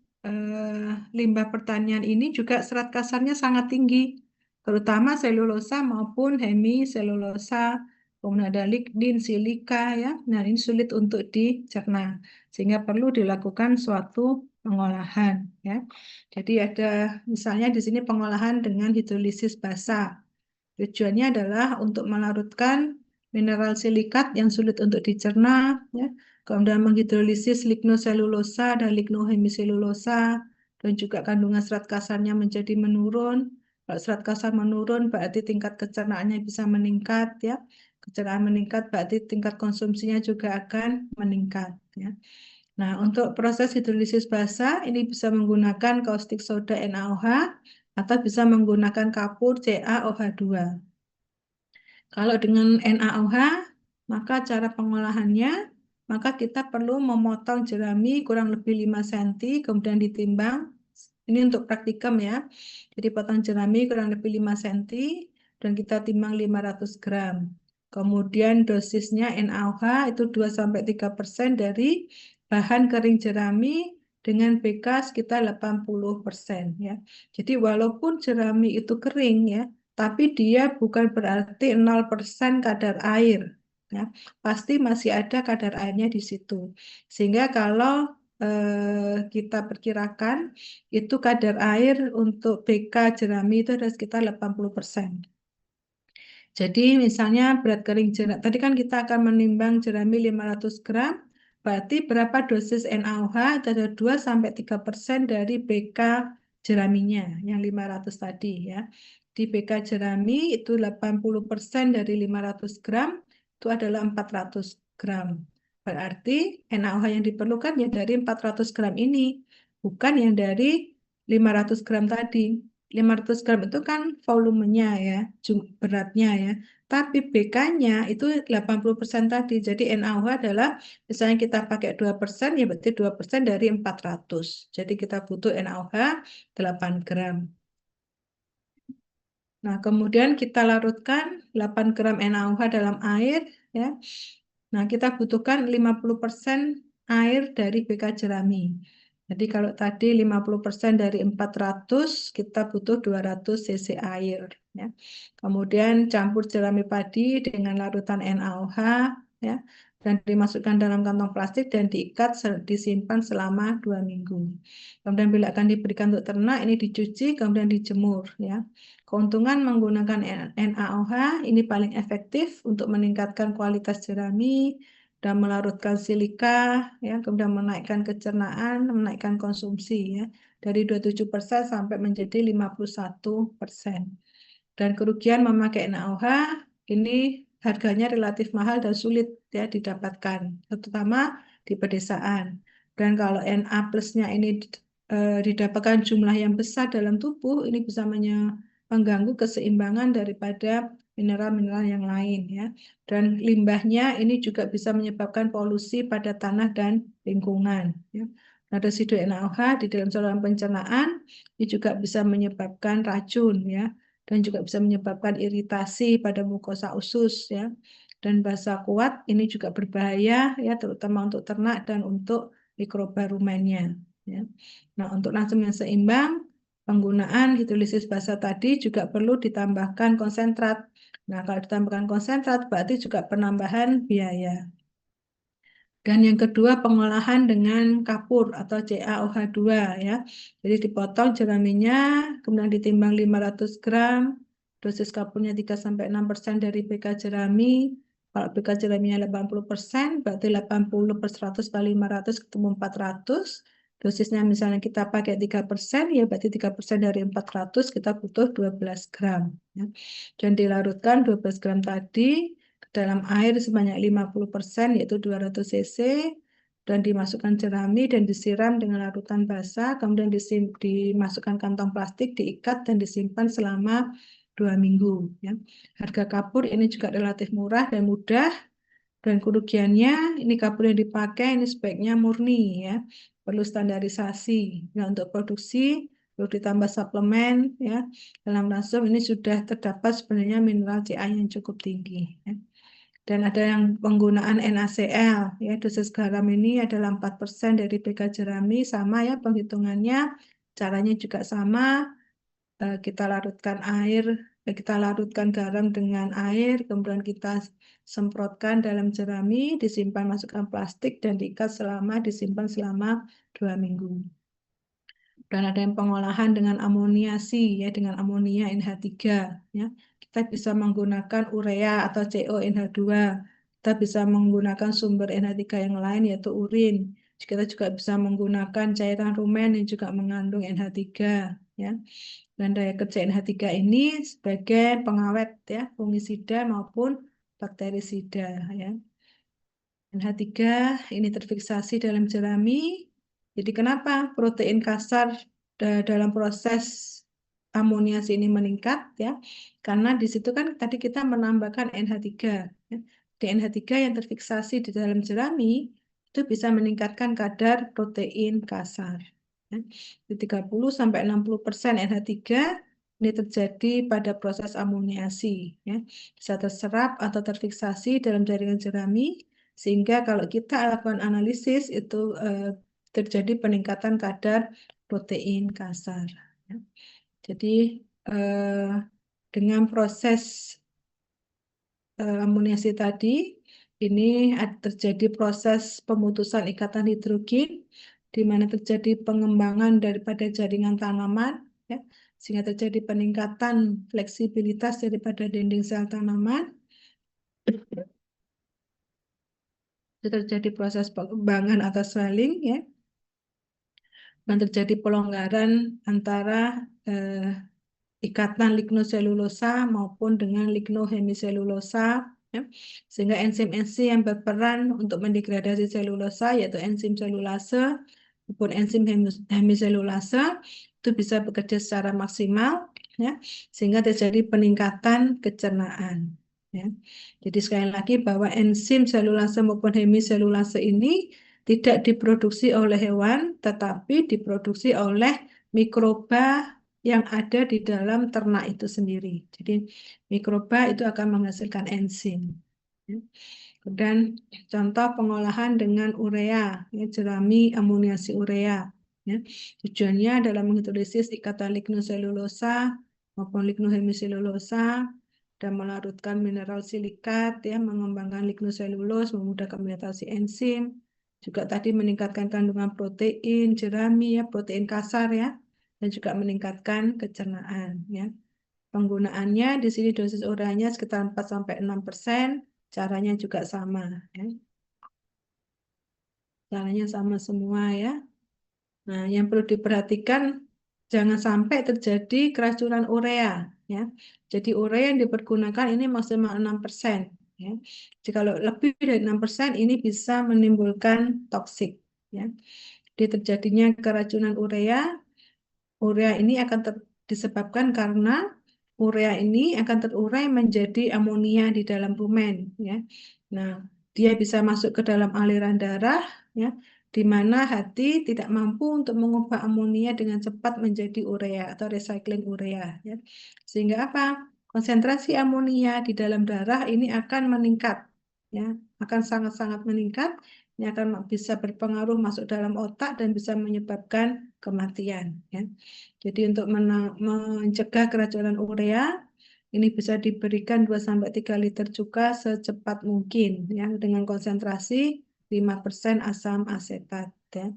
limbah pertanian ini juga serat kasarnya sangat tinggi, terutama selulosa maupun hemiselulosa, kemudian ada lignin, silika, ya. Nah, ini sulit untuk dicerna, sehingga perlu dilakukan suatu pengolahan, ya. Jadi ada misalnya di sini pengolahan dengan hidrolisis basah. Tujuannya adalah untuk melarutkan mineral silikat yang sulit untuk dicerna, ya. Kemudian menghidrolisis lignoselulosa dan lignohemiselulosa, dan juga kandungan serat kasarnya menjadi menurun. Kalau serat kasar menurun, berarti tingkat kecernaannya bisa meningkat, ya. Kecernaan meningkat, berarti tingkat konsumsinya juga akan meningkat, ya. Nah, untuk proses hidrolisis basah ini bisa menggunakan caustic soda NaOH atau bisa menggunakan kapur CaOH2. Kalau dengan NaOH, maka cara pengolahannya, maka kita perlu memotong jerami kurang lebih 5 cm, kemudian ditimbang. Ini untuk praktikum, ya. Jadi potong jerami kurang lebih 5 cm, dan kita timbang 500 gram. Kemudian dosisnya NaOH itu 2-3% dari bahan kering jerami dengan pK sekitar 80%, ya. Jadi walaupun jerami itu kering, ya, tapi dia bukan berarti 0% kadar air, ya. Pasti masih ada kadar airnya di situ. Sehingga kalau kita perkirakan itu kadar air untuk BK jerami itu ada sekitar 80%. Jadi misalnya berat kering jerami, tadi kan kita akan menimbang jerami 500 gram, berarti berapa dosis NaOH? Itu ada 2-3% dari BK jeraminya, yang 500 tadi ya. Di BK jerami itu 80% dari 500 gram, itu adalah 400 gram. Berarti NaOH yang diperlukan ya dari 400 gram ini, bukan yang dari 500 gram tadi. 500 gram itu kan volumenya ya, beratnya ya. Tapi BK-nya itu 80% tadi. Jadi NaOH adalah, misalnya kita pakai 2%, ya berarti 2% dari 400. Jadi kita butuh NaOH 8 gram. Nah, kemudian kita larutkan 8 gram NaOH dalam air, ya. Nah, kita butuhkan 50% air dari BK jerami. Jadi kalau tadi 50% dari 400, kita butuh 200 cc air. Ya. Kemudian campur jerami padi dengan larutan NaOH, ya, dan dimasukkan dalam kantong plastik dan diikat, disimpan selama 2 minggu. Kemudian bila akan diberikan untuk ternak, ini dicuci, kemudian dijemur. Ya. Keuntungan menggunakan NaOH ini paling efektif untuk meningkatkan kualitas jerami dan melarutkan silika, ya, kemudian menaikkan kecernaan, menaikkan konsumsi ya dari 27% sampai menjadi 51%. Dan kerugian memakai NaOH ini harganya relatif mahal dan sulit ya didapatkan, terutama di pedesaan. Dan kalau Na plusnya ini didapatkan jumlah yang besar dalam tubuh, ini bisa mengganggu keseimbangan daripada mineral-mineral yang lain ya. Dan limbahnya ini juga bisa menyebabkan polusi pada tanah dan lingkungan ya. Nah, residu NaOH di dalam saluran pencernaan ini juga bisa menyebabkan racun ya, dan juga bisa menyebabkan iritasi pada mukosa usus ya. Dan basa kuat ini juga berbahaya ya, terutama untuk ternak dan untuk mikroba rumennya ya. Nah, untuk langsung yang seimbang, penggunaan hidrolisis basa tadi juga perlu ditambahkan konsentrat. Nah, kalau ditambahkan konsentrat berarti juga penambahan biaya. Dan yang kedua, pengolahan dengan kapur atau CaOH2 ya. Jadi dipotong jeraminya, kemudian ditimbang 500 gram, dosis kapurnya 3-6% dari BK jerami. Kalau BK jeraminya 80%, berarti 80 per 100 kali 500 ketemu 400. Dosisnya misalnya kita pakai 3%, ya berarti 3% dari 400 kita butuh 12 gram. Ya. Dan dilarutkan 12 gram tadi dalam air sebanyak 50%, yaitu 200 cc, dan dimasukkan jerami dan disiram dengan larutan basah, kemudian dimasukkan kantong plastik, diikat dan disimpan selama 2 minggu. Ya. Harga kapur ini juga relatif murah dan mudah, dan kerugiannya ini kapur yang dipakai ini sebaiknya murni ya, perlu standarisasi. Nah, untuk produksi perlu ditambah suplemen ya. Dalam langsung ini sudah terdapat sebenarnya mineral Ca yang cukup tinggi ya. Dan ada yang penggunaan NaCl ya, dosis garam ini adalah 4% dari BK jerami, sama ya penghitungannya, caranya juga sama. Kita larutkan air, kita larutkan garam dengan air, kemudian kita semprotkan dalam jerami, disimpan masukkan plastik dan disimpan selama 2 minggu. Dan ada yang pengolahan dengan amoniasi ya, dengan amonia NH3 ya. Kita bisa menggunakan urea atau CONH2. Kita bisa menggunakan sumber NH3 yang lain yaitu urin. Kita juga bisa menggunakan cairan rumen yang juga mengandung NH3 ya. Dan daya kerja NH3 ini sebagai pengawet ya, fungisida maupun bakterisida ya. NH3 ini terfiksasi dalam jerami. Jadi kenapa protein kasar dalam proses amoniasi ini meningkat ya? Karena di situ kan tadi kita menambahkan NH3 ya. Di NH3 yang terfiksasi di dalam jerami itu bisa meningkatkan kadar protein kasar. Ya. Di 30-60% NH3 ini terjadi pada proses amoniasi ya. Bisa terserap atau terfiksasi dalam jaringan jerami, sehingga kalau kita lakukan analisis itu terjadi peningkatan kadar protein kasar. Ya. Jadi dengan proses amoniasi tadi, ini terjadi proses pemutusan ikatan hidrogen di mana terjadi pengembangan daripada jaringan tanaman, ya, sehingga terjadi peningkatan fleksibilitas daripada dinding sel tanaman. Terjadi proses pengembangan atau swelling, ya, dan terjadi pelonggaran antara ikatan lignoselulosa maupun dengan lignohemiselulosa, ya, sehingga enzim-enzim yang berperan untuk mendegradasi selulosa yaitu enzim selulase maupun enzim hemiselulase itu bisa bekerja secara maksimal, ya, sehingga terjadi peningkatan kecernaan, ya. Jadi sekali lagi bahwa enzim selulase maupun hemiselulase ini tidak diproduksi oleh hewan tetapi diproduksi oleh mikroba yang ada di dalam ternak itu sendiri. Jadi mikroba itu akan menghasilkan enzim. Ya. Dan contoh pengolahan dengan urea, ya, jerami amoniasi urea. Ya. Tujuannya adalah menghidrolisis ikatan lignoselulosa maupun lignohemiselulosa dan melarutkan mineral silikat, ya, mengembangkan lignoselulose, memudahkan mutasi enzim, juga tadi meningkatkan kandungan protein jerami, ya, protein kasar, ya, dan juga meningkatkan kecernaan, ya. Penggunaannya di sini dosis ureanya sekitar 4-6%, caranya juga sama, ya. Caranya sama semua, ya. Nah, yang perlu diperhatikan jangan sampai terjadi keracunan urea, ya. Jadi urea yang dipergunakan ini maksimal 6%, ya. Jadi kalau lebih dari 6% ini bisa menimbulkan toksik, ya. Jadi terjadinya keracunan urea. Urea ini akan disebabkan karena urea ini akan terurai menjadi amonia di dalam rumen, ya. Nah, dia bisa masuk ke dalam aliran darah, ya, di mana hati tidak mampu untuk mengubah amonia dengan cepat menjadi urea atau recycling urea, ya. Sehingga apa? Konsentrasi amonia di dalam darah ini akan meningkat, ya, akan sangat-sangat meningkat. Ini akan bisa berpengaruh masuk dalam otak dan bisa menyebabkan kematian, ya. Jadi untuk mencegah keracunan urea ini bisa diberikan 2-3 liter cuka secepat mungkin, ya, dengan konsentrasi 5% asam asetat, ya.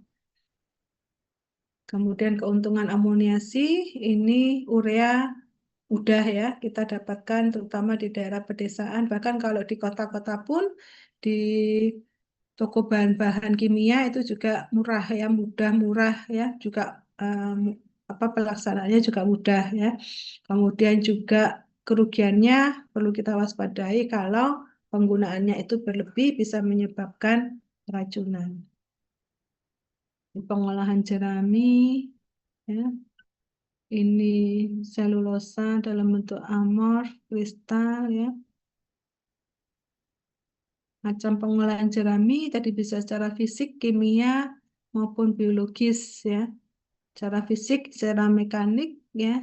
Kemudian keuntungan amoniasi ini urea mudah, ya, kita dapatkan terutama di daerah pedesaan, bahkan kalau di kota-kota pun di toko bahan-bahan kimia itu juga murah, ya, mudah, murah, ya, juga apa pelaksanaannya juga mudah, ya. Kemudian juga kerugiannya perlu kita waspadai kalau penggunaannya itu berlebih bisa menyebabkan keracunan. Pengolahan jerami, ya, ini selulosa dalam bentuk amorf, kristal, ya. Macam pengolahan jerami tadi bisa secara fisik, kimia, maupun biologis, ya. Secara fisik, secara mekanik, ya.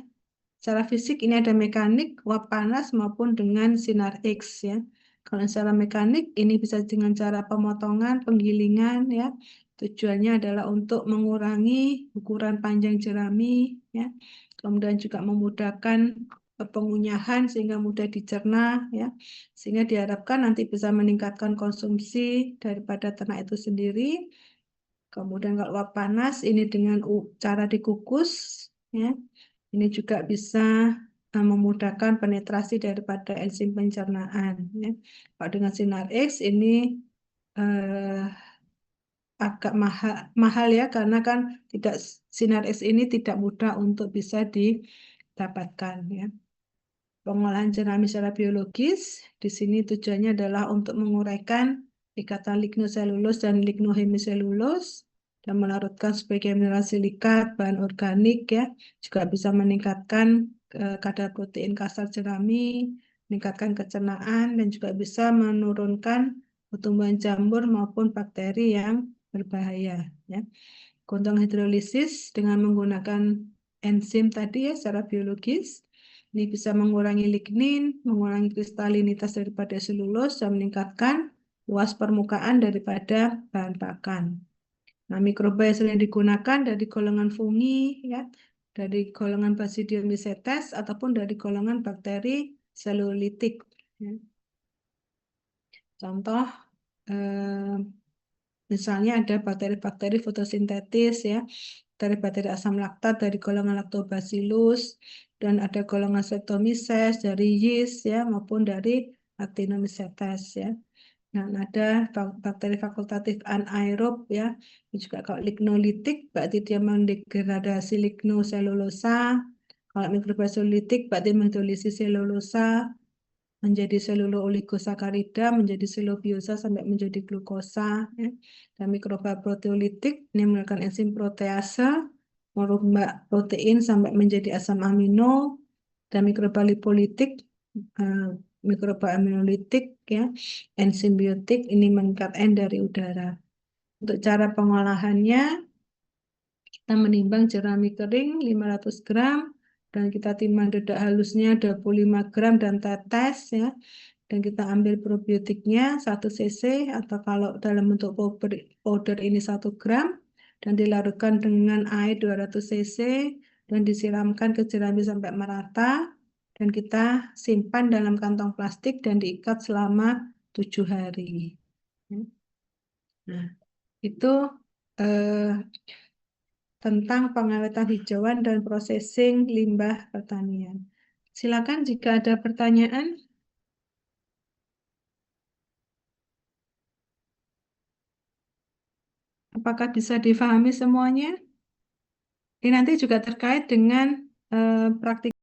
Secara fisik ini ada mekanik, uap panas maupun dengan sinar X, ya. Kalau secara mekanik ini bisa dengan cara pemotongan, penggilingan, ya. Tujuannya adalah untuk mengurangi ukuran panjang jerami, ya. Kemudian juga memudahkan pengunyahan sehingga mudah dicerna, ya. Sehingga diharapkan nanti bisa meningkatkan konsumsi daripada ternak itu sendiri. Kemudian kalau uap panas ini dengan cara dikukus, ya. Ini juga bisa memudahkan penetrasi daripada enzim pencernaan, ya. Kalau dengan sinar X ini eh, agak mahal, ya, karena kan tidak sinar X ini tidak mudah untuk bisa didapatkan, ya. Pengolahan jerami secara biologis di sini tujuannya adalah untuk menguraikan ikatan lignoselulus dan lignohemiselulus dan melarutkan sebagai mineral silikat, bahan organik, ya, juga bisa meningkatkan kadar protein kasar jerami, meningkatkan kecernaan, dan juga bisa menurunkan pertumbuhan jamur maupun bakteri yang berbahaya, ya. Keuntungan hidrolisis dengan menggunakan enzim tadi, ya, secara biologis ini bisa mengurangi lignin, mengurangi kristalinitas daripada selulus, dan meningkatkan luas permukaan daripada bahan pakan. Nah, mikroba yang sering digunakan dari golongan fungi, ya, dari golongan Basidiomycetes ataupun dari golongan bakteri selulitik, ya. Contoh Misalnya ada bakteri-bakteri fotosintetis ya, bakteri-bakteri asam laktat dari golongan Lactobacillus, dan ada golongan Streptomyces dari yeast ya, maupun dari Actinomycetes ya. Nah, ada bakteri fakultatif anaerob ya, ini juga kalau lignolitik berarti dia mendegradasi lignoselulosa. Kalau mikrobasiolitik berarti menghidrolisis selulosa menjadi selulo-oligosakarida, menjadi selubiosa sampai menjadi glukosa. Ya. Dan mikroba proteolitik ini menggunakan enzim protease merubah protein sampai menjadi asam amino. Dan mikroba lipolitik, eh, mikroba aminolitik, ya, enzim biotik ini mengikat N dari udara. Untuk cara pengolahannya, kita menimbang jerami kering 500 gram, dan kita timbang dedak halusnya 25 gram dan tetes ya. Dan kita ambil probiotiknya 1 cc atau kalau dalam bentuk powder ini 1 gram dan dilarutkan dengan air 200 cc dan disiramkan ke jerami sampai merata dan kita simpan dalam kantong plastik dan diikat selama 7 hari. Nah, itu eh, tentang pengawetan hijauan dan processing limbah pertanian. Silakan jika ada pertanyaan. Apakah bisa difahami semuanya? Ini nanti juga terkait dengan praktik